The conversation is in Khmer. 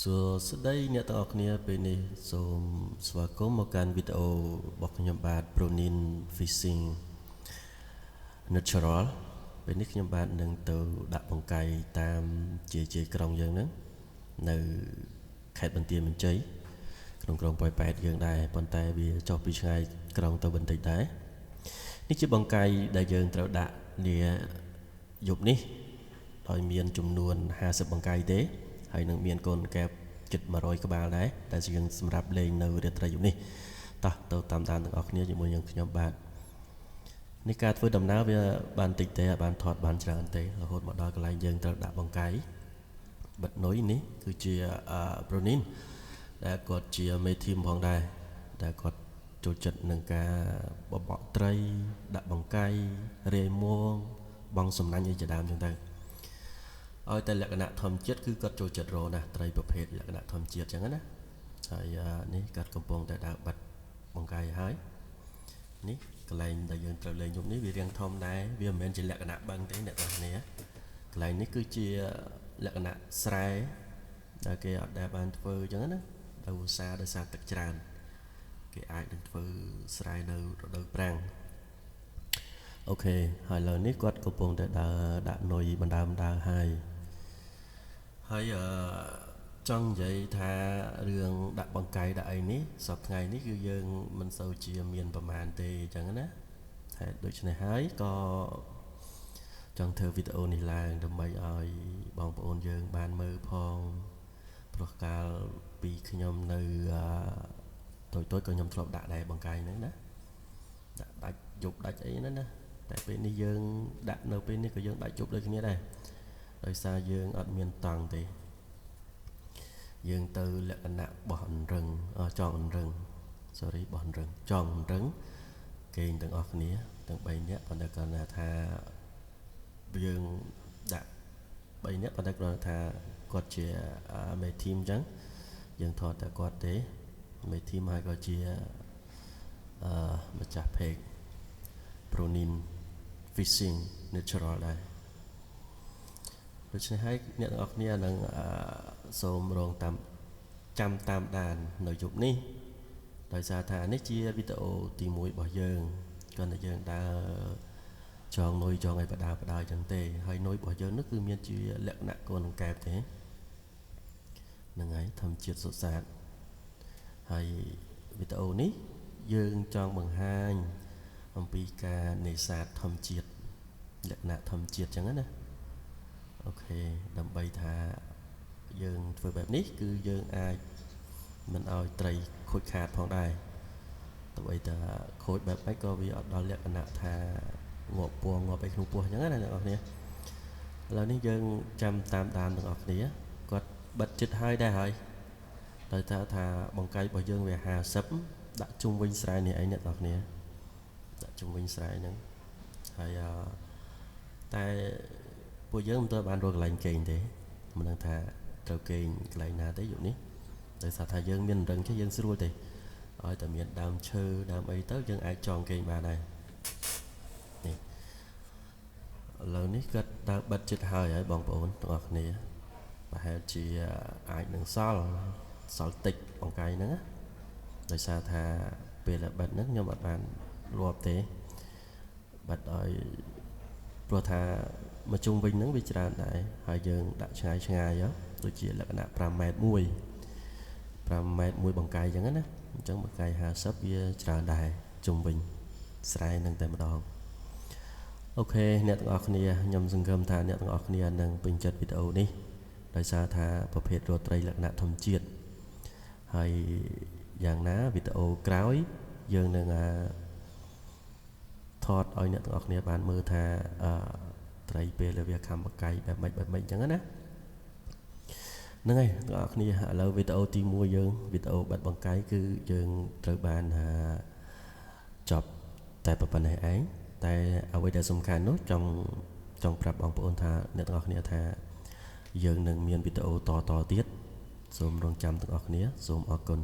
ស្ដីអ្នកទាំងអស់គ្នាពេលនេះសូមស្វាគមន៍មកកាន់វីដេអូរបស់ខ្ញុំបាទ Pronin Fishing Natural ពេលនេះខ្ញុំបាទនឹងទៅដាក់បង្កាយតាមជាក្រុងយើងហ្នឹងនៅខេត្តបន្ទាយមានជ័យក្នុងក្រុងប៉ោយប៉ែតយើងដែរប៉ុន្តែវាចុះពីឆ្ងាយក្រុងទៅបន្តិចដែរនេះជាបង្កាយដែលយើងត្រូវដាក់នាយប់នេះដោយមានចំនួន50បង្កាយទេហើយនឹងមានកូនកែបជិត100ក្បាលដែរដែលយើងសម្រាប់លេងនៅរាត្រីយប់នេះតោះទៅតាមដានទាំងអស់គ្នាជាមួយនឹងខ្ញុំបាទនេះការធ្វើដំណើរវាបានតិចទេបានថតបានច្រើនទេរហូតមកដល់កន្លែងយើងត្រូវដាក់បង្កាយបិទនុយនេះគឺជា Pronin ដែលគាត់ជាមេធីមផងដែរដែលគាត់ចូលចិត្តនឹងការបបក់ត្រីដាក់បង្កាយរាយមួងបងសំណាញ់អីជាដើមចឹងទៅឲ្យតែលក្ខណៈធម្មជាតិគឺគាត់ចូលចិត្តរកណាត្រីប្រភេទលក្ខណៈធម្មជាតិចឹងណាហើយនេះគាត់កំពុងតែដើរបាត់បង្កាយហើយនេះកន្លែងដែលយើងត្រូវលេងយប់នេះវារៀងធំដែរវាមិនមែនជាលក្ខណៈបឹងទេអ្នកនរគ្នាកន្លែងនេះគឺជាលក្ខណៈស្រែដែលគេអត់ដែលបានធ្វើចឹងណាដោយឧស្សាហ៍ដោយសារទឹកច្រើនគេអាចនឹងធ្វើស្រែនៅរដូវប្រាំងអូខេហើយឥឡូវនេះគាត់កំពុងតែដើរដាក់នុយបណ្ដើហើយចង់និយាយថារឿងដាក់បង្កាយដាក់អីនេះសប្តាហ៍ថ្ងៃនេះគឺយើងមិនសូវជាមានប្រមាណទេអញ្ចឹងណាតែដូច្នេះហើយក៏ចង់ធ្វើវីដេអូនេះឡើងដើម្បីឲ្យបងប្អូនយើងបានមើលផងព្រោះកាលពីខ្ញុំនៅតូចក៏ខ្ញុំធ្លាប់ដាក់ដែរបង្កាយហ្នឹងណាដាក់ដាច់យប់ដាច់អីហ្នឹងណាតែពេលនេះយើងដាក់នៅពេលនេះក៏យើងដាច់យប់ដូចគ្នាដែរដោយសារយើងអត់មានតង់ទេយើងទៅលក្ខណៈបោះអង្រឹងចងអង្រឹង sorry បោះអង្រឹងចងអង្រឹងគេទាំងអស់គ្នាទាំង3នាក់ប៉ុន្តែគាត់ថាយើងដាក់3នាក់ប៉ុន្តែគាត់ថាគាត់ជាមេធីមអញ្ចឹងយើងថតតែគាត់ទេមេធីមហើយក៏ជាម្ចាស់ page Pronin Fishing Natural ដែរដូច្នេះហើយអ្នកទាំងអស់គ្នានឹងសូមរងចាំតាមដាននៅយប់នេះដោយសារថានេះជាវីដេអូទី1របស់យើងគាត់តែយើងដើរចងនុយចងអីបដាអញ្ចឹងទេហើយនុយរបស់យើងនេះគឺមានជាលក្ខណៈកូនកែបទេហ្នឹងហើយធម្មជាតិសុទ្ធសាធហើយវីដេអូនេះយើងចង់បង្ហាញអំពីការនេសាទធម្មជាតិលក្ខណៈធម្មជាតិអញ្ចឹងណាអូខេដើម្បីថាយើងធ្វើបែបនេះគឺយើងអាចមិនឲ្យត្រីខូចខាតផងដែរទោះបីថាខូចបែបហ្នឹងក៏វាអត់ដល់លក្ខណៈថាងាប់ពងងាប់អីក្នុងពោះអញ្ចឹងណាអ្នកនរគ្នាឥឡូវនេះយើងចាំតាមដានទាំងអស់គ្នាគាត់បិទចិត្តហើយដែរហើយដោយថាបង្កាយរបស់យើងវា50ដាក់ជុំវិញស្រែនេះអីអ្នកនរគ្នាដាក់ជុំវិញស្រែហ្នឹងហើយតែពួកយើងមិនទាន់បានរកកន្លែងគេងទេមិនដឹងថាត្រូវគេងកន្លែងណាទេយប់នេះដោយសារថាយើងមានរឹងចេះយើងស្រួលទេឲ្យតែមានដើមឈើដើមអីទៅយើងអាចចងគេងបានដែរនេះឥឡូវនេះគាត់ដើរបិទចិត្តហើយបងប្អូនទាំងអស់គ្នាប្រហែលជាអាចនឹងសល់តិចបង្កាយហ្នឹងណាដោយសារថាពេលបិទហ្នឹងខ្ញុំអត់បានរាប់ទេបិទឲ្យព្រោះថាមកជុំវិញហ្នឹងវាច្រើនដែរហើយយើងដាក់ឆ្ងាយដូចជាលក្ខណៈ5ម៉ែត្រមួយបង្កាយអញ្ចឹងណាអញ្ចឹងបង្កាយ50វាច្រើនដែរជុំវិញស្រែហ្នឹងតែម្ដងអូខេអ្នកទាំងអស់គ្នាខ្ញុំសង្ឃឹមថាអ្នកទាំងអស់គ្នានឹងពេញចិត្តវីដេអូនេះដោយសារថាប្រភេទរកត្រីលក្ខណៈធម្មជាតិហើយយ៉ាងណាវីដេអូក្រោយយើងនឹងថតឲ្យអ្នកទាំងអស់គ្នាបានមើលថាត្រីពេលវាខំបកាយបែបម៉េចអញ្ចឹងណាហ្នឹងហើយអ្នកនរគ្នាឥឡូវវីដេអូទី1យើងវីដេអូបាត់បង្កាយគឺយើងត្រូវបានចប់តែប៉ុណ្ណេះឯងតែអ្វីដែលសំខាន់នោះចង់ប្រាប់បងប្អូនថាអ្នកទាំងអស់គ្នាថាយើងនឹងមានវីដេអូតទៀតសូមរងចាំទាំងអស់គ្នាសូមអរគុណ